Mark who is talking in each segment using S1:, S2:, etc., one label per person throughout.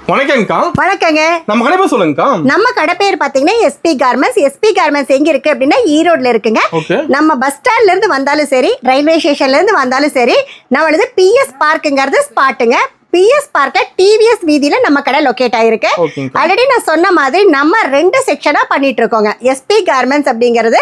S1: வணக்கம்க்கா.
S2: வணக்கங்க.
S1: நம்ம கடை பேர் சொல்லுங்கக்கா. நம்ம
S2: கடை பேர் பாத்தீங்கன்னா எஸ்பி கார்மெண்ட்ஸ். எஸ்பி கார்மெண்ட்ஸ் எங்க இருக்கு அப்படின்னா ஈரோட்ல இருக்குங்க. நம்ம பஸ் ஸ்டாண்ட்ல இருந்து வந்தாலும் சரி, ரயில்வே ஸ்டேஷன்ல இருந்து வந்தாலும் சரி, நம்மளது பிஎஸ் பார்க்குங்கிறது ஸ்பாட்டுங்க. பிஎஸ் பார்க்ல டிவிஎஸ் வீதியில நம்ம கடை லொகேட் ஆயிருக்கு. ஆல்ரெடி நான் சொன்ன மாதிரி நம்ம 2 செக்ஷனா பண்ணிட்டு இருக்கோங்க. எஸ்பி கார்மெண்ட்ஸ் அப்படிங்கிறது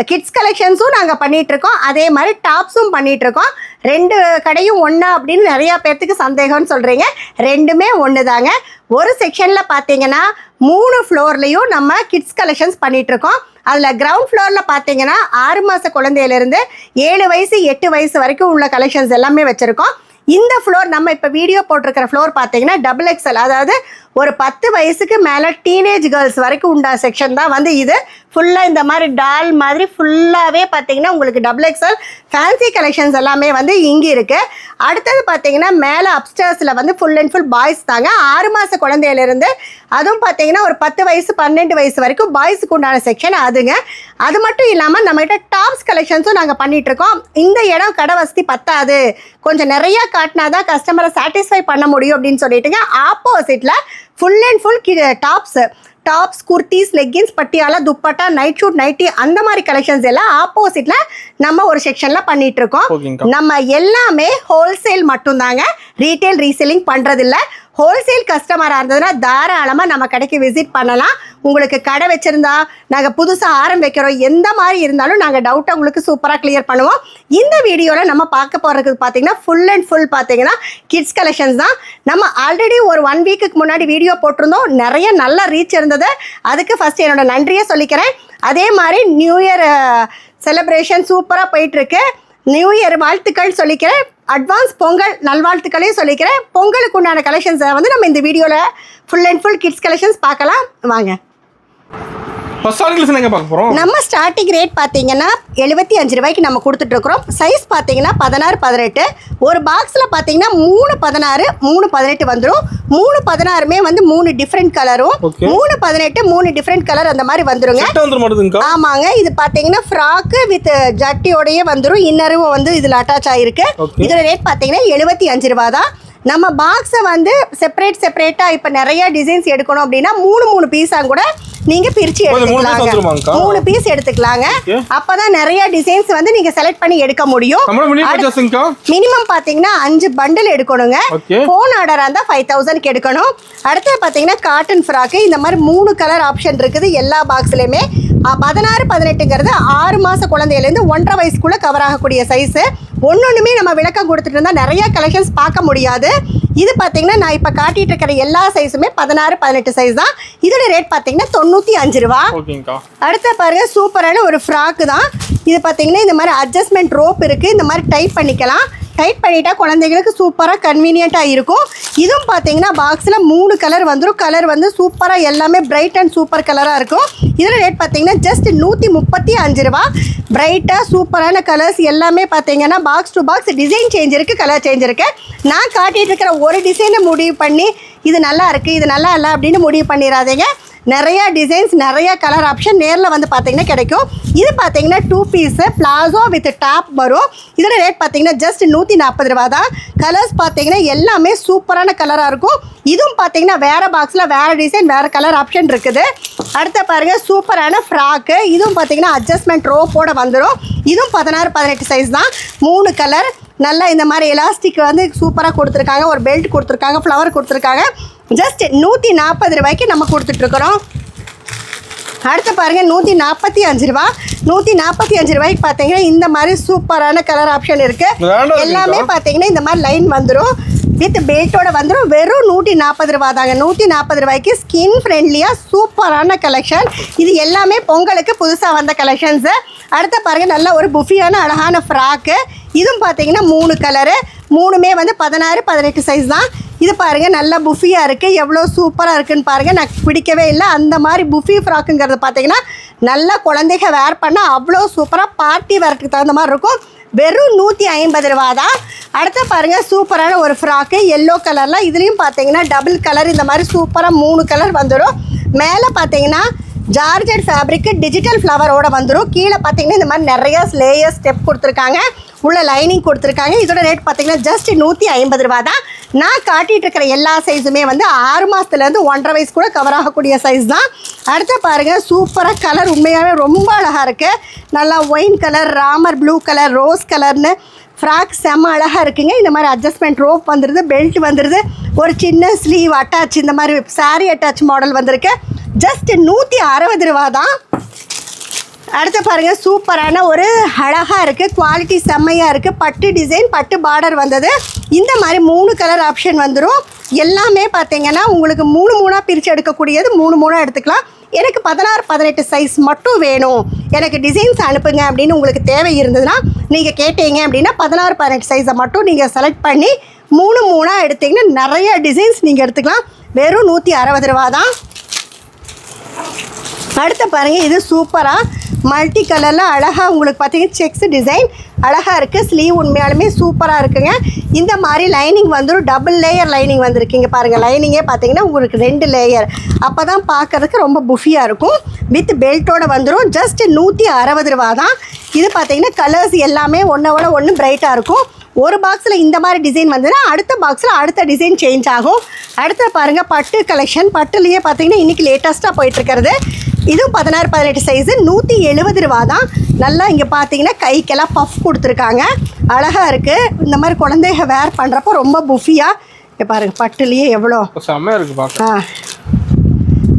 S2: கிட்ஸ் கலெக்ஷன்ஸும் நாங்கள் பண்ணிட்டு இருக்கோம், அதே மாதிரி டாப்ஸும் பண்ணிட்டு இருக்கோம். 2 கடையும் ஒன்றா அப்படின்னு நிறையா பேர்த்துக்கு சந்தேகம்னு சொல்கிறீங்க. 2மே ஒன்று தாங்க. ஒரு செக்ஷனில் பார்த்தீங்கன்னா 3 ஃப்ளோர்லேயும் நம்ம கிட்ஸ் கலெக்ஷன்ஸ் பண்ணிகிட்ருக்கோம். அதில் கிரவுண்ட் ஃப்ளோரில் பார்த்தீங்கன்னா 6 மாத குழந்தையிலேருந்து 7 வயசு 8 வயசு வரைக்கும் உள்ள கலெக்ஷன்ஸ் எல்லாமே வச்சுருக்கோம். இந்த ஃப்ளோர் நம்ம இப்போ வீடியோ போட்டிருக்கிற ஃப்ளோர் பார்த்தீங்கன்னா XXL, அதாவது ஒரு 10 வயசுக்கு மேலே டீனேஜ் கேர்ள்ஸ் வரைக்கும் உண்டா செக்ஷன் தான் வந்து இது. ஃபுல்லாக இந்த மாதிரி டால் மாதிரி ஃபுல்லாகவே பார்த்தீங்கன்னா உங்களுக்கு XXL ஃபேன்சி கலெக்ஷன்ஸ் எல்லாமே வந்து இங்கே இருக்குது. அடுத்தது பார்த்தீங்கன்னா மேலே அப்ஸ்டர்ஸில் வந்து ஃபுல் அண்ட் ஃபுல் பாய்ஸ் தாங்க. 6 மாத குழந்தையிலேருந்து அதுவும் பார்த்தீங்கன்னா ஒரு 10 வயசு 12 வயசு வரைக்கும் பாய்ஸுக்கு உண்டான செக்ஷன் அதுங்க. அது மட்டும் இல்லாமல் நம்மகிட்ட டாப்ஸ் கலெக்ஷன்ஸும் நாங்கள் பண்ணிகிட்ருக்கோம். இந்த இடம் கடை வசதி பத்தாது, கொஞ்சம் நிறையா காட்டினா தான் கஸ்டமரை சாட்டிஸ்ஃபை பண்ண முடியும் அப்படின்னு சொல்லிட்டுங்க ஆப்போசிட்டில் full and full tops, kurtis, leggings, Patiala, dupatta, night suit, nightie அந்த மாதிரி கலெக்ஷன்ஸ் எல்லாம் ஆப்போசிட்ல நம்ம ஒரு செக்ஷன்ல பண்ணிட்டு இருக்கோம். நம்ம எல்லாமே ஹோல்சேல் மட்டும்தாங்க, ரீட்டைல் ரீசேலிங் பண்றதில்ல. ஹோல்சேல் கஸ்டமராக இருந்ததுன்னா தாராளமாக நம்ம கடைக்கு விசிட் பண்ணலாம். உங்களுக்கு கடை வச்சுருந்தா நாங்கள் புதுசாக ஆரம்பிக்கிறோம், எந்த மாதிரி இருந்தாலும் நாங்கள் டவுட்டை உங்களுக்கு சூப்பராக கிளியர் பண்ணுவோம். இந்த வீடியோவில் நம்ம பார்க்க போகிறதுக்கு பார்த்தீங்கன்னா ஃபுல் அண்ட் ஃபுல் பார்த்தீங்கன்னா கிட்ஸ் கலெக்ஷன்ஸ் தான். நம்ம ஆல்ரெடி ஒரு 1 வீக்குக்கு முன்னாடி வீடியோ போட்டிருந்தோம், நிறைய நல்ல ரீச் இருந்தது. அதுக்கு ஃபஸ்ட் என்னோட நன்றியை சொல்லிக்கிறேன். அதே மாதிரி நியூ இயர் செலிப்ரேஷன் சூப்பராக போயிட்டுருக்கு. நியூ இயர் வாழ்த்துக்கள் சொல்லிக்கிறேன். அட்வான்ஸ் பொங்கல் நல்வாழ்த்துக்களையும் சொல்லிக்கிறேன். பொங்கலுக்கு உண்டான கலெக்ஷன்ஸை வந்து நம்ம இந்த வீடியோவில் full and full kids collections பார்க்கலாம் வாங்க. நம்ம ஸ்டார்டிங் ரேட் பார்த்தீங்கன்னா 75 ரூபாய்க்கு நம்ம கொடுத்துட்ருக்குறோம். சைஸ் பார்த்தீங்கன்னா 16, 18. ஒரு பாக்ஸில் பார்த்தீங்கன்னா 3, 16, 3, 18 வந்துடும். 3, 16மே வந்து 3 டிஃப்ரெண்ட் கலரும், 3, 18 3 டிஃப்ரெண்ட் கலர் அந்த மாதிரி வந்துருங்க. ஆமாங்க. இது பார்த்தீங்கன்னா ஃப்ராக்கு வித் ஜட்டியோடையே வந்துடும். இன்னரும் வந்து இதில் அட்டாச் ஆகிருக்கு. இதோட ரேட் பார்த்தீங்கன்னா 75 ரூபா தான். நம்ம பாக்ஸை வந்து செப்பரேட்டாக இப்போ நிறைய டிசைன்ஸ் எடுக்கணும் அப்படின்னா 3 பீஸாக கூட நீங்கள் பிரித்து எடுத்துக்கலாங்க. 3 பீஸ் எடுத்துக்கலாங்க. அப்போ தான் நிறைய டிசைன்ஸ் வந்து நீங்கள் செலக்ட் பண்ணி எடுக்க முடியும். மினிமம் பார்த்தீங்கன்னா 5 பண்டில் எடுக்கணுங்க. ஃபோன் ஆர்டராக இருந்தால் 5000க்கு எடுக்கணும். அடுத்து பார்த்தீங்கன்னா காட்டன் ஃப்ராக்கு இந்த மாதிரி 3 கலர் ஆப்ஷன் இருக்குது எல்லா பாக்ஸ்லையுமே. 16, 18ங்கிறது 6 மாத குழந்தையிலேருந்து 1.5 வயசுக்குள்ளே கவர் ஆகக்கூடிய சைஸு. ஒன்றுமே நம்ம விளக்கம் கொடுத்துட்டு இருந்தால் நிறைய கலெக்ஷன்ஸ் பார்க்க முடியாது. இது பார்த்தீங்கன்னா நான் இப்போ காட்டிட்டு இருக்கிற எல்லா சைஸுமே 16, 18 சைஸ் தான். இதோட ரேட் பார்த்தீங்கன்னா 95 ரூபா. அடுத்த பாருங்க சூப்பரான ஒரு ஃப்ராக்கு தான். இது பார்த்தீங்கன்னா இந்த மாதிரி அட்ஜஸ்ட்மெண்ட் ரோப் இருக்குது, இந்த மாதிரி டைட் பண்ணிக்கலாம். டைட் பண்ணிட்டா குழந்தைங்களுக்கு சூப்பராக கன்வீனியண்ட்டாக இருக்கும். இதுவும் பார்த்தீங்கன்னா பாக்ஸில் 3 கலர் வந்துடும். கலர் வந்து சூப்பராக எல்லாமே பிரைட் அண்ட் சூப்பர் கலராக இருக்கும். இதில் ரேட் பார்த்தீங்கன்னா ஜஸ்ட் 135 ரூபா. பிரைட்டாக சூப்பரான கலர்ஸ் எல்லாமே பார்த்தீங்கன்னா box to box design change இருக்குது, கலர் சேஞ்ச் இருக்குது. நான் காட்டிகிட்டு இருக்கிற ஒரு டிசைனை முடிவு பண்ணி இது நல்லா இருக்குது இது நல்லா இல்லை அப்படின்னு முடிவு பண்ணிடாதீங்க. நிறையா டிசைன்ஸ் நிறையா கலர் ஆப்ஷன் நேரில் வந்து பார்த்தீங்கன்னா கிடைக்கும். இது பார்த்தீங்கன்னா 2 பீஸு பிளாசோ வித் டாப் வரும். இதோட ரேட் பார்த்தீங்கன்னா ஜஸ்ட் 140 ரூபா தான். கலர்ஸ் பார்த்தீங்கன்னா எல்லாமே சூப்பரான கலராக இருக்கும். இதுவும் பார்த்தீங்கன்னா வேறு பாக்ஸில் வேறு டிசைன் வேறு கலர் ஆப்ஷன் இருக்குது. அடுத்த பாருங்கள் சூப்பரான ஃப்ராக்கு. இதுவும் பார்த்தீங்கன்னா அட்ஜஸ்ட்மெண்ட் ரோப்போட வந்துடும். இதுவும் 16, 18 சைஸ் தான். 3 கலர் நல்லா இந்த மாதிரி எலாஸ்டிக் வந்து சூப்பராக கொடுத்துருக்காங்க. ஒரு பெல்ட் கொடுத்துருக்காங்க, ஃப்ளவர் கொடுத்துருக்காங்க. ஜஸ்ட் 140 ரூபாய்க்கு நம்ம கொடுத்துட்ருக்குறோம். அடுத்து பாருங்கள் 145 ரூபா. 145 ரூபாய்க்கு பார்த்தீங்கன்னா இந்த மாதிரி சூப்பரான கலர் ஆப்ஷன் இருக்குது. எல்லாமே பார்த்தீங்கன்னா இந்த மாதிரி லைன் வந்துடும், வித் பெல்ட்டோட வந்துடும். வெறும் 140 ரூபா தாங்க. 140 ரூபாய்க்கு ஸ்கின் ஃப்ரெண்ட்லியாக சூப்பரான கலெக்ஷன். இது எல்லாமே பொங்கலுக்கு புதுசாக வந்த கலெக்ஷன்ஸு. அடுத்த பாருங்கள் நல்ல ஒரு புஃபியான அழகான ஃப்ராக்கு. இதுவும் பார்த்தீங்கன்னா 3 கலரு, 3மே வந்து 16, 18 சைஸ் தான். இது பாருங்கள் நல்லா புஃபியாக இருக்குது, எவ்வளோ சூப்பராக இருக்குதுன்னு பாருங்கள். நான் பிடிக்கவே இல்லை அந்த மாதிரி புஃபி ஃப்ராக்குங்கிறது பார்த்தீங்கன்னா நல்லா குழந்தைங்க வேர் பண்ணால் அவ்வளோ சூப்பராக பார்ட்டி வேருக்கு தகுந்த மாதிரி இருக்கும். வெறும் 150 ரூபா தான். அடுத்து பாருங்கள் சூப்பரான ஒரு ஃப்ராக்கு எல்லோ கலரில். இதுலேயும் பார்த்தீங்கன்னா டபுள் கலர் இந்த மாதிரி சூப்பராக 3 கலர் வந்துடும். மேலே பார்த்தீங்கன்னா ஜார்ஜெட் ஃபேப்ரிக்கு டிஜிட்டல் ஃப்ளவரோட வந்துடும். கீழே பார்த்தீங்கன்னா இந்த மாதிரி நிறைய லேயர் ஸ்டெப் கொடுத்துருக்காங்க. உள்ள லைனிங் கொடுத்துருக்காங்க. இதோட ரேட் பார்த்தீங்கன்னா ஜஸ்ட் 150 ரூபா தான். நான் காட்டிகிட்டு இருக்கிற எல்லா சைஸுமே வந்து 6 மாதத்துலேருந்து 1.5 வயசு கூட கவர் ஆகக்கூடிய சைஸ் தான். அடுத்து பாருங்கள், சூப்பராக கலர் உண்மையாகவே ரொம்ப அழகாக இருக்குது. நல்லா wine colour, Ramar blue colour, rose கலர்னு ஃப்ராக் செம்ம அழகாக இருக்குங்க. இந்த மாதிரி அட்ஜஸ்ட்மெண்ட் ரோப் வந்துடுது, பெல்ட் வந்துடுது, ஒரு சின்ன ஸ்லீவ் அட்டாச், இந்த மாதிரி சாரீ அட்டாச் மாடல் வந்திருக்கு. ஜஸ்ட் 160 ரூபா தான். அடுத்து பாருங்கள், சூப்பரான ஒரு அழகாக இருக்குது, குவாலிட்டி செம்மையாக இருக்குது. பட்டு டிசைன், பட்டு பார்டர் வந்தது. இந்த மாதிரி 3 கலர் ஆப்ஷன் வந்துடும். எல்லாமே பார்த்தீங்கன்னா உங்களுக்கு 3 பிரித்து எடுக்கக்கூடியது, 3 எடுத்துக்கலாம். எனக்கு 16-18 சைஸ் மட்டும் வேணும், எனக்கு டிசைன்ஸ் அனுப்புங்க அப்படின்னு உங்களுக்கு தேவை இருந்ததுன்னா நீங்கள் கேட்டீங்க அப்படின்னா 16-18 சைஸை மட்டும் நீங்கள் செலக்ட் பண்ணி 3 எடுத்திங்கன்னா நிறைய டிசைன்ஸ் நீங்கள் எடுத்துக்கலாம். வெறும் 160 ரூபா தான். அடுத்து பாருங்கள், இது சூப்பராக மல்டி கலரில் அழகாக உங்களுக்கு பார்த்தீங்கன்னா செக்ஸ் டிசைன் அழகாக இருக்குது. ஸ்லீவ் உண்மையாலுமே சூப்பராக இருக்குங்க. இந்த மாதிரி லைனிங் வந்துடும், டபுள் லேயர் லைனிங் வந்துருக்குங்க. பாருங்கள், லைனிங்கே பார்த்தீங்கன்னா உங்களுக்கு 2 லேயர், அப்போ தான் பார்க்குறதுக்கு ரொம்ப புஃபியாக இருக்கும். வித் பெல்ட்டோடு வந்துடும். ஜஸ்ட் 160 ரூபா தான். இது பார்த்தீங்கன்னா கலர்ஸ் எல்லாமே ஒன்றோட ஒன்று பிரைட்டாக இருக்கும். ஒரு பாக்ஸில் இந்த மாதிரி டிசைன் வந்ததுன்னா அடுத்த பாக்ஸில் அடுத்த டிசைன் சேஞ்ச் ஆகும். அடுத்த பாருங்கள், பட்டு கலெக்ஷன். பட்டுலேயே பார்த்தீங்கன்னா இன்றைக்கி லேட்டஸ்ட்டாக போயிட்டுருக்கிறது. இதுவும் 16-18 சைஸு 170 ரூபா தான். நல்லா இங்கே பார்த்தீங்கன்னா கைக்கெல்லாம் பஃப் கொடுத்துருக்காங்க, அழகாக இருக்குது. இந்த மாதிரி குழந்தைங்க வேர் பண்ணுறப்போ ரொம்ப புஃபியாக இங்கே பாருங்கள், பட்டுலேயே எவ்வளோ
S1: செம்மையாக இருக்குது பார்க்க.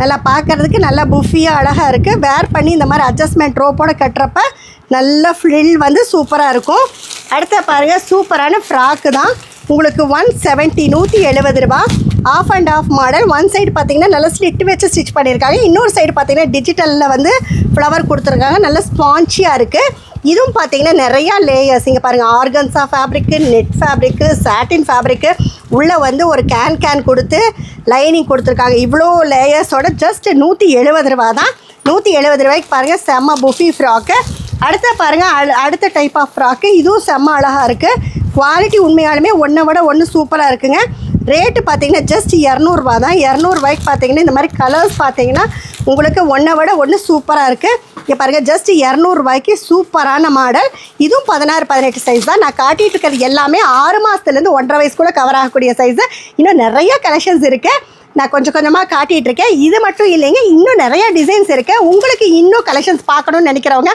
S2: நல்லா பார்க்குறதுக்கு நல்லா புஃபியாக அழகாக இருக்குது. வேர் பண்ணி இந்த மாதிரி அட்ஜஸ்ட்மெண்ட் ரோப்போடு கட்டுறப்ப நல்ல ஃப்ரில் வந்து சூப்பராக இருக்கும். அடுத்த பாருங்கள், சூப்பரான ஃப்ராக்கு தான். உங்களுக்கு 170 ரூபா. Half and half model. One side பார்த்தீங்கன்னா நல்லா ஸ்லிட் வச்சு ஸ்டிச் பண்ணியிருக்காங்க. இன்னொரு சைடு பார்த்தீங்கன்னா டிஜிட்டலில் வந்து ஃப்ளவர் கொடுத்துருக்காங்க. நல்லா ஸ்பான்ச்சியாக இருக்குது. இதுவும் பார்த்தீங்கன்னா நிறையா லேயர்ஸ். இங்கே பாருங்கள், ஆர்கன்ஸா ஃபேப்ரிக்கு, நெட் ஃபேப்ரிக்கு, சாட்டின் ஃபேப்ரிக்கு, உள்ளே வந்து ஒரு கேன் கொடுத்து லைனிங் கொடுத்துருக்காங்க. இவ்வளோ லேயர்ஸோட ஜஸ்ட் 170 ரூபா தான். 170 ரூபாய்க்கு பாருங்கள், செம்ம புஃபி ஃப்ராக்கு. அடுத்த பாருங்கள், அடுத்த டைப் ஆஃப் ஃப்ராக்கு. இதுவும் செம்ம அழகாக இருக்குது. குவாலிட்டி உண்மையாலுமே ஒன்றை விட ஒன்று சூப்பராக இருக்குங்க. ரேட்டு பார்த்தீங்கன்னா ஜஸ்ட் 200 ரூபா தான். 200 ரூபாய்க்கு பார்த்தீங்கன்னா இந்த மாதிரி கலர்ஸ் பார்த்தீங்கன்னா உங்களுக்கு ஒன்றை விட ஒன்று சூப்பராக இருக்குது. இங்கே பாருங்கள், ஜஸ்ட் 200 ரூபாய்க்கு சூப்பரான மாடல். இதுவும் 16-18 சைஸ் தான். நான் காட்டிகிட்டு இருக்கிறது எல்லாமே 6 மாதத்துலேருந்து 1.5 வயசு கூட கவர் ஆகக்கூடிய சைஸு. இன்னும் நிறைய கலெக்ஷன்ஸ் இருக்குது, நான் கொஞ்சம் கொஞ்சமாக காட்டிகிட்டு இருக்கேன். இது மட்டும் இல்லைங்க, இன்னும் நிறைய டிசைன்ஸ் இருக்குது. உங்களுக்கு இன்னும் கலெக்ஷன்ஸ் பார்க்கணுன்னு நினைக்கிறவங்க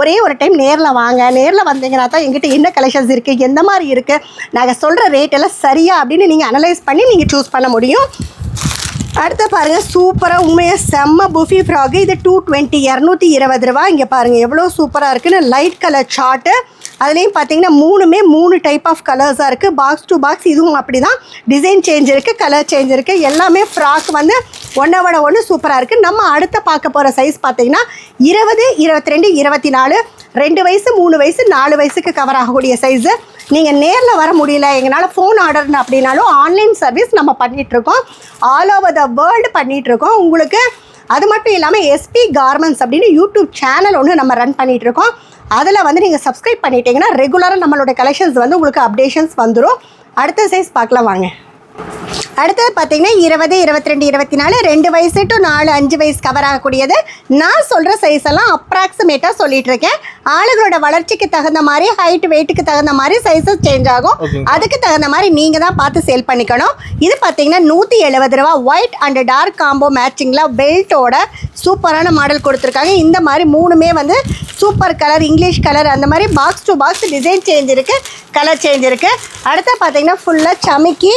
S2: ஒரே ஒரு டைம் நேரில் வாங்க. நேரில் வந்தீங்கன்னா தான் எங்கிட்ட என்ன கலெக்ஷன்ஸ் இருக்குது, எந்த மாதிரி இருக்குது, நாங்கள் சொல்கிற ரேட் எல்லாம் சரியா அப்படின்னு நீங்கள் அனலைஸ் பண்ணி நீங்கள் சூஸ் பண்ண முடியும். அடுத்து பாருங்கள், சூப்பராக உண்மையாக செம்ம புஃபி ஃப்ராக்கு. இது 220 ரூபா. இங்கே பாருங்கள் எவ்வளோ சூப்பராக இருக்குன்னு. Light colour chart. அதுலேயும் பார்த்தீங்கன்னா 3 டைப் ஆஃப் கலர்ஸாக இருக்குது. பாக்ஸ் டு பாக்ஸ் இதுவும் அப்படி தான். டிசைன் சேஞ்ச் இருக்குது, கலர் சேஞ்ச் இருக்குது. எல்லாமே ஃப்ராக் வந்து ஒன்றை விட ஒன்று சூப்பராக இருக்குது. நம்ம அடுத்த பார்க்க போகிற சைஸ் பார்த்தீங்கன்னா 20, 22, 24, 2 வயசு, 3 வயசு, 4 வயசுக்கு கவர் ஆகக்கூடிய சைஸு. நீங்கள் நேரில் வர முடியல, எங்களால் ஃபோன் ஆர்டர் அப்படின்னாலும் ஆன்லைன் சர்வீஸ் நம்ம பண்ணிகிட்ருக்கோம். ஆல் ஓவர் த வேர்ல்டு பண்ணிகிட்ருக்கோம். உங்களுக்கு அது மட்டும் இல்லாமல் எஸ்பி கார்மெண்ட்ஸ் அப்படின்னு யூடியூப் சேனல் ஒன்று நம்ம ரன் பண்ணிகிட்ருக்கோம். அதில் வந்து நீங்கள் சப்ஸ்கிரைப் பண்ணிட்டீங்கன்னா ரெகுலராக நம்மளோட கலெக்ஷன்ஸ் வந்து உங்களுக்கு அப்டேஷன்ஸ் வந்துடும். அடுத்த சைஸ் பார்க்கலாம் வாங்க. அடுத்தது பார்த்தீங்கன்னா 20, 22, 24, 2 வயசு டு 4, 5 வயசு கவர் ஆகக்கூடியது. நான் சொல்கிற சைஸ் எல்லாம் அப்ராக்சிமேட்டாக சொல்லிட்டு இருக்கேன். ஆளுகளோட வளர்ச்சிக்கு தகுந்த மாதிரி, ஹைட் வெயிட்டுக்கு தகுந்த மாதிரி சைஸஸ் சேஞ்ச் ஆகும். அதுக்கு தகுந்த மாதிரி நீங்கள் தான் பார்த்து சேல் பண்ணிக்கணும். இது பார்த்தீங்கன்னா 170 ரூபா. ஒயிட் அண்ட் டார்க் காம்போ மேட்சிங்கில் பெல்ட்டோட சூப்பரான மாடல் கொடுத்துருக்காங்க. இந்த மாதிரி 3மே வந்து சூப்பர் கலர், இங்கிலீஷ் கலர், அந்த மாதிரி box to box design change இருக்குது, கலர் சேஞ்ச் இருக்குது. அடுத்து பார்த்தீங்கன்னா ஃபுல்லாக சமிக்கி,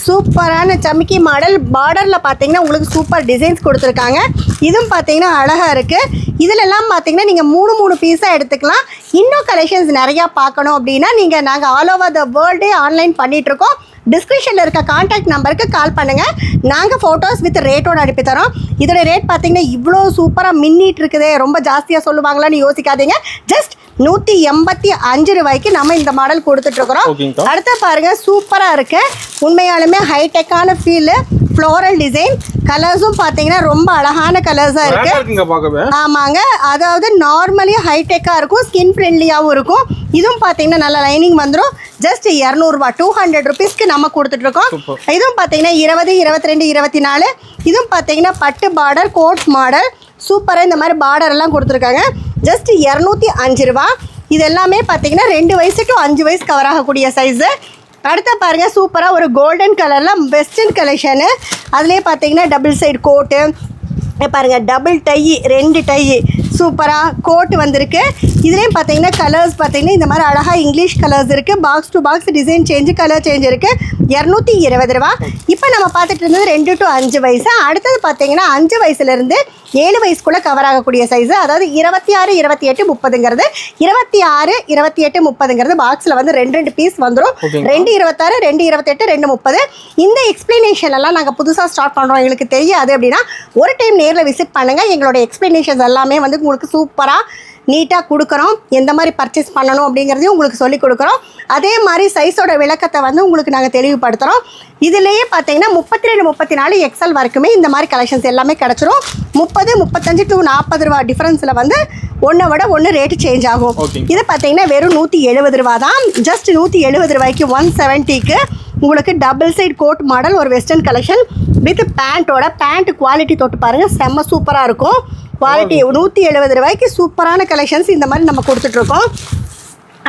S2: சூப்பரான சமிக்கி மாடல். பார்டரில் பார்த்தீங்கன்னா உங்களுக்கு சூப்பர் டிசைன்ஸ் கொடுத்துருக்காங்க. இதுவும் பார்த்தீங்கன்னா அழகாக இருக்குது. இதிலெல்லாம் பார்த்தீங்கன்னா நீங்கள் 3 பீஸாக எடுத்துக்கலாம். இன்னும் கலெக்ஷன்ஸ் நிறையா பார்க்கணும் அப்படின்னா நாங்கள் ஆல் ஓவர் த வேர்ல்டே ஆன்லைன் பண்ணிகிட்ருக்கோம். டிஸ்கிரிப்ஷனில் இருக்க கான்டாக்ட் நம்பருக்கு கால் பண்ணுங்கள். நாங்கள் ஃபோட்டோஸ் வித் ரேட்டோடு அனுப்பி தரோம். இதோட ரேட் பார்த்தீங்கன்னா இவ்வளோ சூப்பராக மின்னிட்டு இருக்குதே, ரொம்ப ஜாஸ்தியாக சொல்லுவாங்களான்னு யோசிக்காதீங்க. ஜஸ்ட் 185 ரூபாய்க்கு நம்ம இந்த மாடல் கொடுத்துட்ருக்குறோம். அடுத்த பாருங்கள், சூப்பராக இருக்குது. உண்மையாலுமே ஹைடெக்கான ஃபீலு, ஃப்ளோரல் டிசைன், கலர்ஸும் பார்த்தீங்கன்னா ரொம்ப அழகான கலர்ஸாக இருக்குது. ஆமாங்க, அதாவது நார்மலி ஹைடெக்காக இருக்கும், ஸ்கின் ஃப்ரெண்ட்லியாகவும் இருக்கும். இதுவும் பார்த்தீங்கன்னா நல்ல லைனிங் வந்துடும். ஜஸ்ட் 200 ரூபா, 200 ருபீஸ்க்கு நம்ம கொடுத்துட்ருக்கோம். இதுவும் பார்த்தீங்கன்னா 20, 22, 24. இதுவும் பார்த்தீங்கன்னா பட்டு பார்டர், கோட் மாடல், சூப்பராக இந்த மாதிரி பார்டர் எல்லாம் கொடுத்துருக்காங்க. ஜஸ்ட் 205 ரூபா. இது எல்லாமே பார்த்தீங்கன்னா 2 வயசு டு 5 வயசு கவர் ஆகக்கூடிய சைஸு. அடுத்த பாருங்கள் சூப்பராக ஒரு கோல்டன் கலரில் வெஸ்டர்ன் கலெக்ஷனு. அதுலேயே பார்த்தீங்கன்னா டபுள் சைடு கோட்டு பாருங்கள், டபுள் டை 2 டை சூப்பராக கோட் வந்திருக்கு. இதுலேயும் பார்த்தீங்கன்னா கலர்ஸ் பார்த்தீங்கன்னா இந்த மாதிரி அழகாக இங்கிலீஷ் கலர்ஸ் இருக்குது. Box to box design change colour change இருக்குது. 220 ரூபா. இப்போ நம்ம பார்த்துட்டு இருந்தது 2 to 5 வயசு. அடுத்தது பார்த்தீங்கன்னா 5 வயசுலேருந்து 7 வயசுக்குள்ளே கவர் ஆகக்கூடிய சைஸு. அதாவது 26, 28, 30ங்கிறது 26, 28, 30ங்கிறது பாக்ஸில் வந்து 2 பீஸ் வந்துடும். 2 26, 2 28, 2 30. இந்த எக்ஸ்பிளனேஷன் எல்லாம் நாங்கள் புதுசாக ஸ்டார்ட் பண்ணுறோம், எங்களுக்கு தெரியாது அப்படின்னா ஒரு டைம் நேரில் விசிட் பண்ணுங்கள். எங்களோட எக்ஸ்பிளனேஷன்ஸ் எல்லாமே வந்து உங்களுக்கு சூப்பராக நீட்டாக கொடுக்குறோம். எந்த மாதிரி பர்ச்சேஸ் பண்ணணும் அப்படிங்கிறதையும் உங்களுக்கு சொல்லிக் கொடுக்குறோம். அதே மாதிரி சைஸோட விளக்கத்தை வந்து உங்களுக்கு நாங்கள் தெளிவுபடுத்துகிறோம். இதுலேயே பார்த்தீங்கன்னா 32, 34 XL வரைக்குமே இந்த மாதிரி கலெக்ஷன்ஸ் எல்லாமே கிடச்சிரும். 30, 35 to 40 ரூபா டிஃப்ரென்ஸில் வந்து ஒன்றை விட ஒன்று ரேட்டு சேஞ்ச் ஆகும். இது பார்த்தீங்கன்னா வெறும் 170 ரூபா தான். ஜஸ்ட் 170 ரூபாய்க்கு 170க்கு உங்களுக்கு டபுள் சைடு கோட் மாடல் ஒரு western collection with pant quality தொட்டு பாருங்கள், செம்ம சூப்பராக இருக்கும். குவாலிட்டி 170 ரூபாய்க்கு சூப்பரான கலெக்ஷன்ஸ் இந்த மாதிரி நம்ம கொடுத்துட்ருக்கோம்.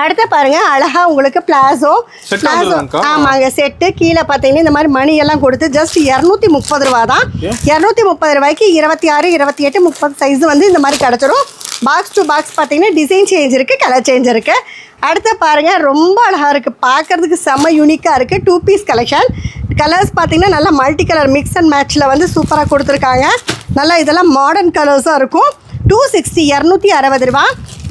S2: அடுத்து பாருங்கள் அழகாக உங்களுக்கு பிளாசோ ஆமாங்க செட்டு. கீழே பார்த்தீங்கன்னா இந்த மாதிரி மணி எல்லாம் கொடுத்து ஜஸ்ட் 230 ரூபா தான். 230 ரூபாய்க்கு 26, 28, 30 சைஸ் வந்து இந்த மாதிரி கிடச்சிரும். பாக்ஸ் டு பாக்ஸ் பார்த்தீங்கன்னா டிசைன் சேஞ்ச் இருக்குது, கலர் சேஞ்ச் இருக்குது. அடுத்து பாருங்கள் ரொம்ப அழகாக இருக்குது, பார்க்குறதுக்கு செம்ம யூனிக்காக இருக்குது. 2 பீஸ் கலெக்ஷன். கலர்ஸ் பார்த்தீங்கன்னா நல்லா மல்டி கலர் மிக்ஸ் அண்ட் மேட்ச்சில் வந்து சூப்பராக கொடுத்துருக்காங்க. நல்லா இதெல்லாம் மாடர்ன் கலர்ஸாக இருக்கும். 260, 260 ரூபா.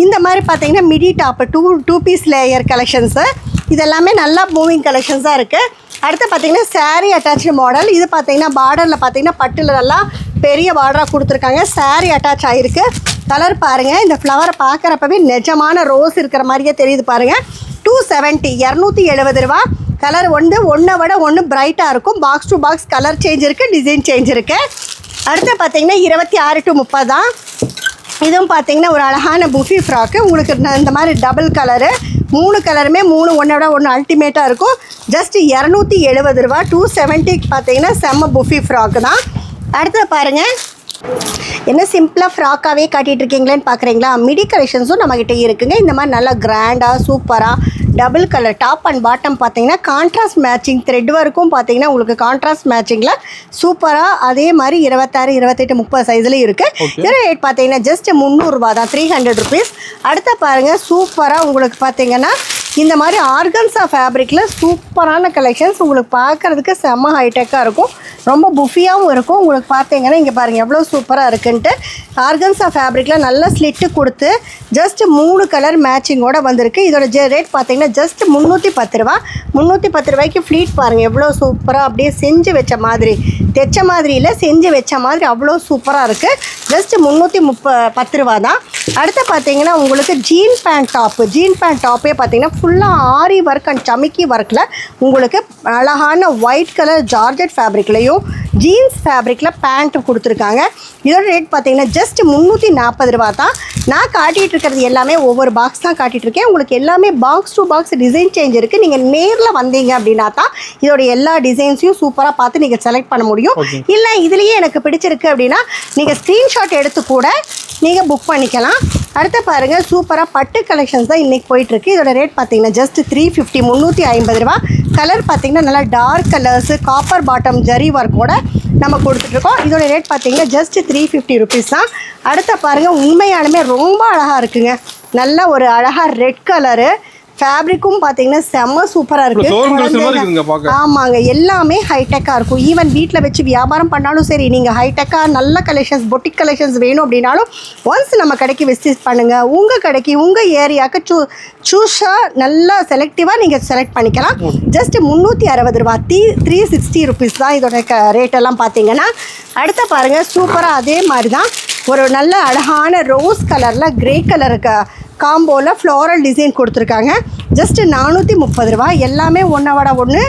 S2: இந்த மாதிரி பார்த்தீங்கன்னா midi top 2 piece layer collections. இதெல்லாமே நல்லா மூவிங் கலெக்ஷன்ஸாக இருக்குது. அடுத்து பார்த்தீங்கன்னா சாரீ அட்டாச்சு மாடல். இது பார்த்தீங்கன்னா பார்டரில் பார்த்தீங்கன்னா பட்டில் நல்லா பெரிய பார்டராக கொடுத்துருக்காங்க. சாரீ அட்டாச் ஆகிருக்கு. கலர் பாருங்கள், இந்த ஃப்ளவரை பார்க்குறப்பவே நிஜமான ரோஸ் இருக்கிற மாதிரியே தெரியுது பாருங்கள். 270, 270 ரூபா. கலர் ஒன்றை விட ஒன்று பிரைட்டாக இருக்கும். Box to box colour change இருக்குது, டிசைன் சேஞ்ச் இருக்குது. அடுத்து பார்த்தீங்கன்னா 26 to 30 தான். இதுவும் பார்த்தீங்கன்னா ஒரு அழகான புஃபி ஃப்ராக்கு. உங்களுக்கு இந்த மாதிரி டபுள் கலரு 3 கலருமே 3 ஒன்றோட ஒன்று அல்டிமேட்டாக இருக்கும். ஜஸ்ட் 270 ரூபா. 270க்கு பார்த்தீங்கன்னா செம்ம புஃபி ஃப்ராக்கு தான். அடுத்து பாருங்கள், என்ன சிம்பிளாக ஃப்ராக்காகவே காட்டிகிட்டு இருக்கீங்களேன்னு பார்க்குறீங்களா? மிடி கலெக்ஷன்ஸும் நம்மக்கிட்ட இருக்குங்க. இந்த மாதிரி நல்லா கிராண்டாக சூப்பராக double colour top and bottom பார்த்தீங்கன்னா கான்ட்ராஸ்ட் மேட்சிங் த்ரெட் ஒர்க்கும் பார்த்தீங்கன்னா உங்களுக்கு கான்ட்ராஸ்ட் மேட்சிங்கில் சூப்பராக அதே மாதிரி 26, 28, 30 சைஸ்லேயும் இருக்குது. இதோட ரேட் பார்த்தீங்கன்னா ஜஸ்ட் 300 ரூபா தான், 300 ருபீஸ். அடுத்த பாருங்கள் சூப்பராக உங்களுக்கு பார்த்தீங்கன்னா இந்த மாதிரி ஆர்கன்ஸா ஃபேப்ரிக்கில் சூப்பரான கலெக்ஷன்ஸ். உங்களுக்கு பார்க்குறதுக்கு செம்ம ஹைடெக்காக இருக்கும், ரொம்ப புஃபியாகவும் இருக்கும். உங்களுக்கு பார்த்தீங்கன்னா இங்கே பாருங்கள் எவ்வளோ சூப்பராக இருக்குன்ட்டு. ஆர்கன்ஸா ஃபேப்ரிக்கில் நல்ல ஸ்லிட்டு கொடுத்து ஜஸ்ட் 3 கலர் மேட்சிங்கோடு வந்திருக்கு. இதோட ரேட் பார்த்தீங்கன்னா ஜஸ்ட் 310 ரூபா. 310 ரூபாய்க்கு ஃப்ளீட் பாருங்கள் எவ்வளோ சூப்பராக அப்படியே செஞ்சு வச்ச மாதிரி, தைச்ச மாதிரி இல்லை செஞ்சு வச்ச மாதிரி அவ்வளோ சூப்பராக இருக்குது. ஜஸ்ட் 310 ரூபா தான். அடுத்து பார்த்தீங்கன்னா உங்களுக்கு ஜீன் பேண்ட் டாப்பே பார்த்தீங்கன்னா ஃபுல்லாக ஆரி ஒர்க் அண்ட் சமிக்கி ஒர்க்கில் உங்களுக்கு அழகான ஒயிட் கலர் ஜார்ஜெட் ஃபேப்ரிக்லேயும் ஜீன்ஸ் ஃபேப்ரிக்கில் பேண்ட்டு கொடுத்துருக்காங்க. இதோட ரேட் பார்த்தீங்கன்னா ஜஸ்ட் 340 ரூபா தான். நான் காட்டிகிட்டு இருக்கிறது எல்லாமே ஒவ்வொரு பாக்ஸ் தான் காட்டிகிட்டு இருக்கேன். உங்களுக்கு எல்லாமே box to box design change இருக்குது. நீங்கள் நேரில் வந்தீங்க அப்படின்னா தான் இதோட எல்லா டிசைன்ஸையும் சூப்பராக பார்த்து நீங்கள் செலக்ட் பண்ண முடியும். இல்லை இதுலேயே எனக்கு பிடிச்சிருக்கு அப்படின்னா நீங்கள் ஸ்க்ரீன்ஷாட் எடுத்து கூட நீங்கள் புக் பண்ணிக்கலாம். அடுத்து பாருங்கள் சூப்பராக பட்டு கலெக்ஷன்ஸ் தான் இன்றைக்கி போயிட்டுருக்கு. இதோட ரேட் பார்த்தீங்கன்னா ஜஸ்ட் 350, 350 ரூபா. கலர் பார்த்தீங்கன்னா நல்லா dark colours copper bottom zari ஒர்க்கோட நம்ம கொடுத்துட்ருக்கோம். இதோட ரேட் பார்த்தீங்கன்னா ஜஸ்ட் 350 ருபீஸ் தான். அடுத்த பாருங்கள் உண்மையாலுமே ரொம்ப அழகாக இருக்குங்க. நல்ல ஒரு அழகாக ரெட் கலரு ஃபேப்ரிக்கும் பார்த்தீங்கன்னா செம்ம சூப்பராக இருக்குது. ஆமாங்க, எல்லாமே ஹைடெக்காக இருக்கும். ஈவன் வீட்டில் வச்சு வியாபாரம் பண்ணாலும் சரி, நீங்கள் ஹைடெக்காக நல்ல கலெக்ஷன்ஸ் பொட்டிக் கலெக்ஷன்ஸ் வேணும் அப்படின்னாலும் ஒன்ஸ் நம்ம கடைக்கு விசிட் பண்ணுங்கள். உங்கள் கடைக்கு உங்கள் ஏரியாவுக்கு சூஸாக நல்லா செலக்டிவாக நீங்கள் செலக்ட் பண்ணிக்கலாம். ஜஸ்ட் 360 ரூபா, 360 ருபீஸ் தான் இதோட ரேட்டெல்லாம் பார்த்தீங்கன்னா. அடுத்த பாருங்கள் சூப்பராக அதே மாதிரி தான் ஒரு நல்ல அழகான ரோஸ் கலரில் க்ரே கலருக்கு காம்போவில் ஃப்ளோரல் டிசைன் கொடுத்துருக்காங்க. ஜஸ்ட்டு 430 ரூபா. எல்லாமே ஒன்றோட ஒன்று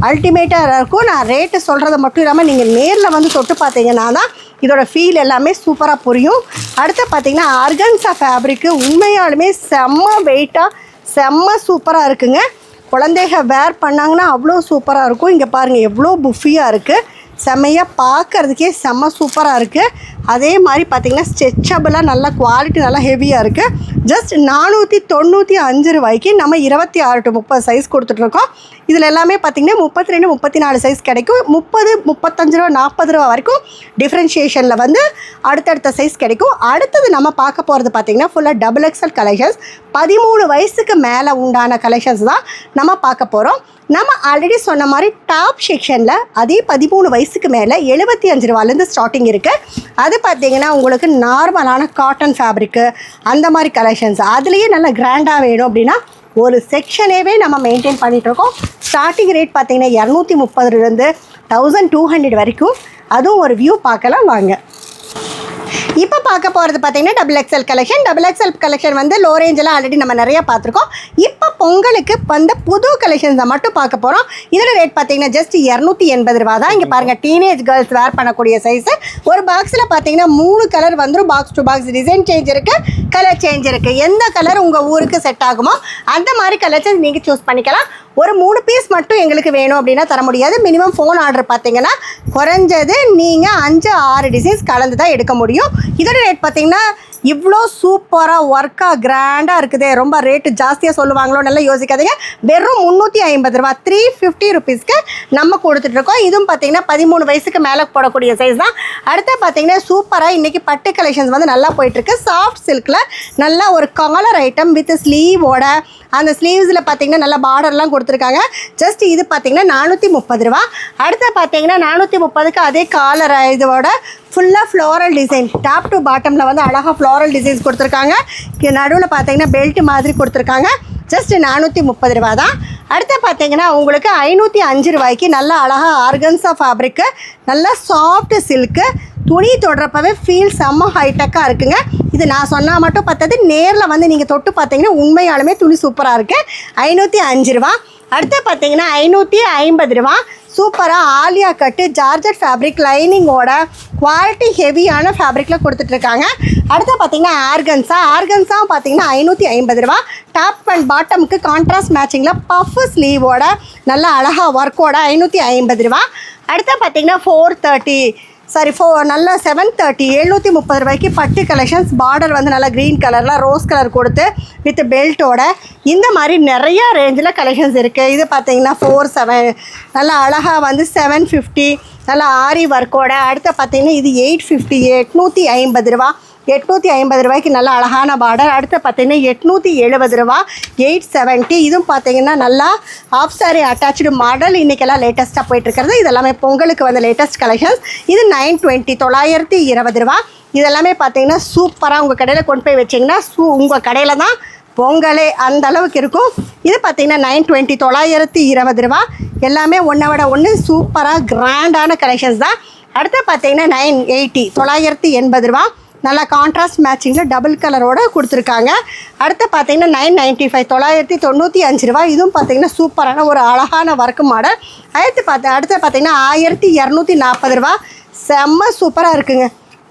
S2: அல்டிமேட்டாக இருக்கும். நான் ரேட்டு சொல்கிறத மட்டும் இல்லாமல் நீங்கள் நேரில் வந்து தொட்டு பார்த்தீங்கன்னா தான் இதோட ஃபீல் எல்லாமே சூப்பராக புரியும். அடுத்து பார்த்தீங்கன்னா ஆர்கன்ஸா ஃபேப்ரிக்கு உண்மையாலுமே செம்ம வெயிட்டாக செம்ம சூப்பராக இருக்குங்க. குழந்தைங்க வேர் பண்ணாங்கன்னா அவ்வளோ சூப்பராக இருக்கும். இங்கே பாருங்கள் எவ்வளோ புஃபியாக இருக்குது, செம்மையாக பார்க்குறதுக்கே செம்ம சூப்பராக இருக்குது. அதே மாதிரி பார்த்தீங்கன்னா ஸ்ட்ரெச்சபிளாக நல்ல குவாலிட்டி நல்லா ஹெவியாக இருக்குது. ஜஸ்ட் 495 ரூபாய்க்கு நம்ம 26 to 30 சைஸ் கொடுத்துட்ருக்கோம். இதில் எல்லாமே பார்த்திங்கன்னா 32 34 சைஸ் கிடைக்கும். 30 35 ரூபா 40 ரூபா வரைக்கும் டிஃப்ரென்ஷியேஷனில் வந்து அடுத்தடுத்த சைஸ் கிடைக்கும். அடுத்தது நம்ம பார்க்க போகிறது பார்த்திங்கன்னா ஃபுல்லாக டபுள் எக்ஸல் கலெக்ஷன்ஸ். 13 வயசுக்கு மேலே உண்டான கலெக்ஷன்ஸ் தான் நம்ம பார்க்க போகிறோம். நம்ம ஆல்ரெடி சொன்ன மாதிரி டாப் செக்ஷனில் அதே 13 வயசுக்கு மேலே 75 ரூபாலேருந்து ஸ்டார்டிங் இருக்குது. அது பார்த்திங்கன்னா உங்களுக்கு நார்மலான காட்டன் ஃபேப்ரிக்கு அந்த மாதிரி கலெக்ஷன்ஸ். அதுலேயே நல்லா கிராண்டாக வேணும் அப்படின்னா ஒரு செக்ஷனேவே நம்ம மெயின்டைன் பண்ணிகிட்ருக்கோம். ஸ்டார்டிங் ரேட் பார்த்திங்கன்னா 230 1200 வரைக்கும். அதுவும் ஒரு வியூ பார்க்கலாம் வாங்க. இப்போ பார்க்க போகிறது பார்த்தீங்கன்னா double XL collection. Double XL collection வந்து லோ ரேஞ்சில் ஆல்ரெடி நம்ம நிறைய பார்த்துருக்கோம். இப்போ பொங்கலுக்கு வந்த புது கலெக்ஷன்ஸை மட்டும் பார்க்க போகிறோம். இதில் ரேட் பார்த்தீங்கன்னா ஜஸ்ட் 280 ரூபா தான். இங்கே பாருங்கள், டீனேஜ் கேர்ள்ஸ் வேர் பண்ணக்கூடிய சைஸு. ஒரு பாக்ஸில் பார்த்தீங்கன்னா 3 கலர் வந்துடும். Box to box design change இருக்குது, கலர் சேஞ்ச் இருக்குது. எந்த கலர் உங்கள் ஊருக்கு செட் ஆகுமோ அந்த மாதிரி கலெக்ஷன்ஸ் நீங்கள் சூஸ் பண்ணிக்கலாம். ஒரு 3 பீஸ் மட்டும் எங்களுக்கு வேணும் அப்படின்னா தர முடியாது. மினிமம் ஃபோன் ஆர்டர் பார்த்தீங்கன்னா குறைஞ்சது நீங்கள் 5-6 டிசைன்ஸ் கலந்து தான் எடுக்க முடியும். இதோட ரேட் பார்த்தீங்கன்னா இவ்வளோ சூப்பராக ஒர்க்காக கிராண்டாக இருக்குது. ரொம்ப ரேட்டு ஜாஸ்தியாக சொல்லுவாங்களோ, நல்லா யோசிக்காதீங்க. வெறும் 350 ரூபா 350 ருபீஸ்க்கு நம்ம கொடுத்துட்ருக்கோம். இதுவும் பார்த்தீங்கன்னா 13 வயசுக்கு மேலே போடக்கூடிய சைஸ் தான். அடுத்து பார்த்தீங்கன்னா சூப்பராக இன்றைக்கி பட்டு கலெக்ஷன்ஸ் வந்து நல்லா போயிட்டுருக்கு. சாஃப்ட் சில்கில் நல்லா ஒரு காலர் ஐட்டம் வித் ஸ்லீவோட, அந்த ஸ்லீவ்ஸில் பார்த்தீங்கன்னா நல்லா பார்டர்லாம் கொடுத்துருக்காங்க. ஜஸ்ட் இது பார்த்தீங்கன்னா 430 ரூபா. அடுத்து பார்த்தீங்கன்னா 430க்கு அதே காலர் இதோட ஃபுல்லாக ஃப்ளோரல் டிசைன் டாப் டு பாட்டமில் வந்து அழகாக ஃப்ளோரல் டிசைன்ஸ் கொடுத்துருக்காங்க. நடுவில் பார்த்தீங்கன்னா பெல்ட் மாதிரி கொடுத்துருக்காங்க. ஜஸ்ட் 430 ரூபா தான். அடுத்து பார்த்தீங்கன்னா உங்களுக்கு 505 ரூபாய்க்கு நல்லா அழகாக ஆர்கன்ஸா ஃபேப்ரிக்கு, நல்லா சாஃப்ட் சில்க்கு. துணி தொடுறப்பவே ஃபீல் செம்ம ஹைடெக்காக இருக்குங்க. இது நான் சொன்னால் மட்டும் பார்த்தது, நேரில் வந்து நீங்கள் தொட்டு பார்த்தீங்கன்னா உண்மையாலுமே துணி சூப்பராக இருக்குது. 505 ரூபா. அடுத்து பார்த்தீங்கன்னா 550 ரூபா. சூப்பராக ஆலியா கட்டு ஜார்ஜட் ஃபேப்ரிக் லைனிங்கோட குவாலிட்டி ஹெவியான ஃபேப்ரிக்கில் கொடுத்துட்ருக்காங்க. அடுத்து பார்த்தீங்கன்னா ஆர்கன்ஸாவும் பார்த்தீங்கன்னா 550 ரூபா. டாப் அண்ட் பாட்டமுக்கு கான்ட்ராஸ்ட் மேட்சிங்கில் பஃப் ஸ்லீவோட நல்லா அழகாக ஒர்க்கோட 550 ரூபா. அடுத்து பார்த்தீங்கன்னா 730 730 ரூபாய்க்கு பட்டு கலெக்ஷன்ஸ். பார்டர் வந்து நல்லா க்ரீன் கலரில் ரோஸ் கலர் கொடுத்து வித் பெல்ட்டோட இந்த மாதிரி நிறையா ரேஞ்சில் கலெக்ஷன்ஸ் இருக்குது. இது பார்த்தீங்கன்னா 47 நல்லா அழகாக வந்து 750 நல்லா ஆரி ஒர்க்கோட. அடுத்து பார்த்தீங்கன்னா இது 850 850 ரூபா. 850 ரூபாய்க்கு நல்ல அழகான பார்டர். அடுத்து பார்த்தீங்கன்னா 870 ரூபா 870. இதுவும் பார்த்தீங்கன்னா நல்லா ஆஃப் சாரி அட்டாச்சு மாடல். இன்றைக்கெல்லாம் லேட்டஸ்ட்டாக போயிட்டுருக்கிறது. இதெல்லாமே பொங்கலுக்கு வந்து லேட்டஸ்ட் கலெக்ஷன்ஸ். இது 920 920 ரூபா. இதெல்லாமே பார்த்தீங்கன்னா சூப்பராக உங்கள் கடையில் கொண்டு போய் வச்சிங்கன்னா உங்கள் கடையில் தான் பொங்கலே அந்த அளவுக்கு இருக்கும். இது பார்த்தீங்கன்னா 920 920 ரூபா. எல்லாமே ஒன்றை விட ஒன்று சூப்பராக கிராண்டான கலெக்ஷன்ஸ் தான். அடுத்து பார்த்தீங்கன்னா 980 980 ரூபா. நல்லா கான்ட்ராஸ்ட் மேட்சிங்கில் டபுள் கலரோடு கொடுத்துருக்காங்க. அடுத்து பார்த்தீங்கன்னா 995 995 ரூபா. இதுவும் பார்த்தீங்கன்னா சூப்பரான ஒரு அழகான ஒர்க் மாடல். அடுத்து பார்த்தீங்கன்னா 1240 ரூபா. செம்ம சூப்பராக இருக்குங்க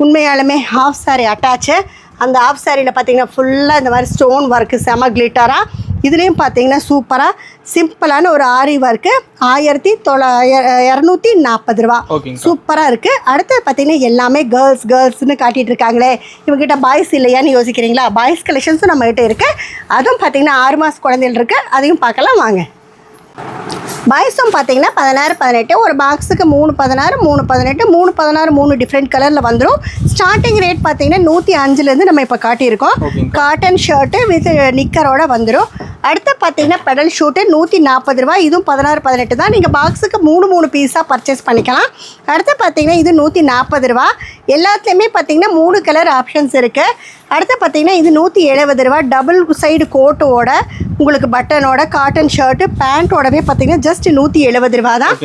S2: உண்மையாலுமே. Half sari attach. அந்த ஆஃப் சாரியில் பார்த்தீங்கன்னா ஃபுல்லாக இந்த மாதிரி ஸ்டோன் ஒர்க்கு செம்ம கிளிட்டராக. இதுலேயும் பார்த்தீங்கன்னா சூப்பராக சிம்பிளான ஒரு ஆரி ஒர்க்கு 1240 ரூபா. சூப்பராக இருக்குது. அடுத்து பார்த்தீங்கன்னா எல்லாமே கேர்ள்ஸ்னு காட்டிகிட்டு இருக்காங்களே, இவங்ககிட்ட பாய்ஸ் இல்லையான்னு யோசிக்கிறீங்களா? பாய்ஸ் கலெக்ஷன்ஸும் நம்மகிட்ட இருக்குது. அதுவும் பார்த்தீங்கன்னா 6 மாத குழந்தைகள் இருக்குது. அதையும் பார்க்கலாம் வாங்க. பாய்ஸும் பார்த்தீங்கன்னா 16 18 ஒரு பாக்ஸுக்கு 3 16 3 18 3 16 3 டிஃப்ரெண்ட் கலரில் வந்துடும். ஸ்டார்டிங் ரேட் பார்த்தீங்கன்னா 105லேருந்து நம்ம இப்போ காட்டியிருக்கோம். காட்டன் ஷர்ட்டு வித் நிக்கரோட வந்துடும். அடுத்து பார்த்தீங்கன்னா பெடல் ஷூட்டு 140 ரூபா. இதுவும் 16 18 தான். நீங்கள் பாக்ஸுக்கு 3 பீஸாக பர்ச்சேஸ் பண்ணிக்கலாம். அடுத்து பார்த்தீங்கன்னா இது 140 ரூபா. எல்லாத்துலேயுமே பார்த்தீங்கன்னா 3 கலர் ஆப்ஷன்ஸ் இருக்குது. அடுத்து பார்த்தீங்கன்னா இது 170 ரூபா. டபுள் சைடு கோட்டோட உங்களுக்கு பட்டனோட காட்டன் ஷர்ட்டு பேண்ட்டோடவே பார்த்தீங்கன்னா ஜஸ்ட் 170 ரூபா தான்.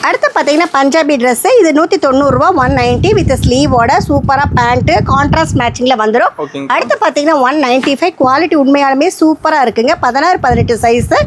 S2: அடுத்து பார்த்தீங்கன்னா பஞ்சாபி ட்ரெஸ்ஸு. இது 190 ரூபா 190 வித் ஸ்லீவோட சூப்பராக பேண்ட்டு கான்ட்ராஸ்ட் மேட்சிங்கில் வந்துடும். அடுத்து பார்த்தீங்கன்னா 195. குவாலிட்டி உண்மையாலுமே சூப்பராக இருக்குங்க. 16 18 சைஸு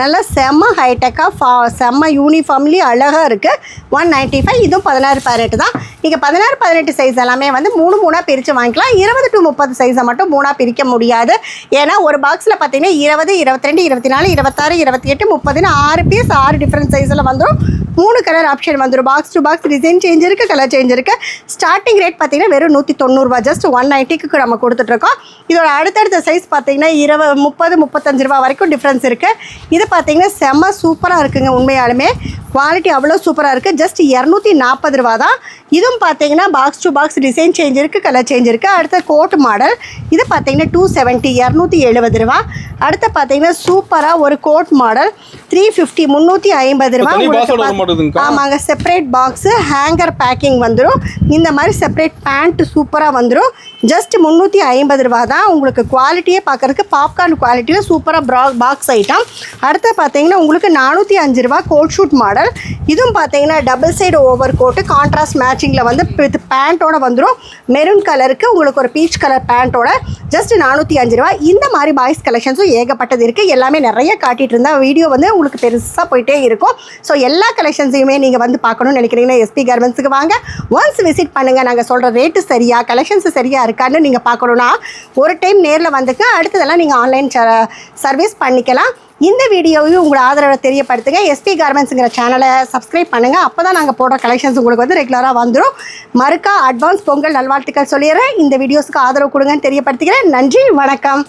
S2: நல்லா செம்ம ஹைடெக்காக செம்ம யூனிஃபார்ம்லி அழகாக இருக்குது. 195. இதுவும் 16 18 தான். நீங்கள் 16-18 சைஸ் எல்லாமே வந்து 3-3 பிரித்து வாங்கிக்கலாம். 20 to 30 சைஸை மட்டும் 3 பிரிக்க முடியாது. ஏன்னா ஒரு பாக்ஸில் பார்த்தீங்கன்னா 20, 22, 24, 26, 28, 30 6 பீஸ் 6 டிஃப்ரெண்ட் சைஸில் வந்துடும். 3 கலர் ஆப்ஷன் வந்துடும். Box to box design change இருக்குது, கலர் சேஞ்ச் இருக்குது. ஸ்டார்டிங் ரேட் பார்த்தீங்கன்னா வெறும் 190 ரூபா, ஜஸ்ட் 190க்கு நம்ம கொடுத்துட்ருக்கோம். இதோட அடுத்தடுத்த சைஸ் பார்த்தீங்கன்னா 20, 30, 35 ரூபா வரைக்கும் டிஃப்ரென்ஸ் இருக்குது. இது பார்த்தீங்கன்னா செம்ம சூப்பராக இருக்குங்க. உண்மையாலுமே குவாலிட்டி அவ்வளோ சூப்பராக இருக்குது. ஜஸ்ட் 240 ரூபா தான். இதுவும் பார்த்தீங்கன்னா box to box design change இருக்குது, கலர் சேஞ்ச் இருக்குது. அடுத்த கோட் மாடல் இது பார்த்தீங்கன்னா 270, 270 ரூபா. அடுத்து பார்த்தீங்கன்னா சூப்பராக ஒரு கோட் மாடல் 350, 350 ரூபா. ஆமாங்க, செப்பரேட் பாக்ஸு ஹேங்கர் பேக்கிங் வந்துடும். இந்த மாதிரி செப்பரேட் பேண்ட் சூப்பராக வந்துடும். ஜஸ்ட் 350 ரூபா தான். உங்களுக்கு குவாலிட்டியே பார்க்குறதுக்கு பாப்கார்ன் குவாலிட்டியில் சூப்பராக பாக்ஸ் ஐட்டம். அடுத்து பார்த்தீங்கன்னா உங்களுக்கு 405 ரூபா கோட் ஷூட் மாடல். இதுவும் பார்த்தீங்கன்னா double side over coat contrast மேட்சிங்கில் வந்து வித் பேண்ட்டோட வந்துடும். மெரூன் கலருக்கு உங்களுக்கு ஒரு பீச் கலர் பேண்ட்டோட ஜஸ்ட் 405 ரூபா. இந்த மாதிரி பாய்ஸ் கலெக்ஷன்ஸும் ஏகப்பட்டது இருக்குது. எல்லாமே நிறைய காட்டிகிட்டு இருந்தால் வீடியோ வந்து உங்களுக்கு பெருசாக போயிட்டே இருக்கும். ஸோ எல்லா கலெக்ஷன்ஸையுமே நீங்கள் வந்து பார்க்கணும்னு நினைக்கிறீங்கன்னா எஸ்பி கார்மெண்ட்ஸுக்கு வாங்க. ஒன்ஸ் விசிட் பண்ணுங்கள். நாங்கள் சொல்கிற ரேட்டு சரியா, கலெக்ஷன்ஸ் சரியாக இருக்கான்னு நீங்கள் பார்க்கணுன்னா ஒரு டைம் நேரில் வந்துக்க, அடுத்ததெல்லாம் நீங்கள் ஆன்லைன் சர்வீஸ் பண்ணிக்கலாம். இந்த வீடியோவையும் உங்களோட ஆதரவை தெரியப்படுத்துங்க. எஸ்பி கார்மெண்ட்ஸுங்கிற சேனலை சப்ஸ்கிரைப் பண்ணுங்கள். அப்போ தான் நாங்கள் போடுற கலெக்ஷன்ஸ் உங்களுக்கு வந்து ரெகுலராக வந்துடும். மறுக்கா அட்வான்ஸ் பொங்கல் நல்வாழ்த்துக்கள் சொல்லிடுறேன். இந்த வீடியோஸுக்கு ஆதரவு கொடுங்கன்னு தெரியப்படுத்திக்கிறேன். நன்றி, வணக்கம்.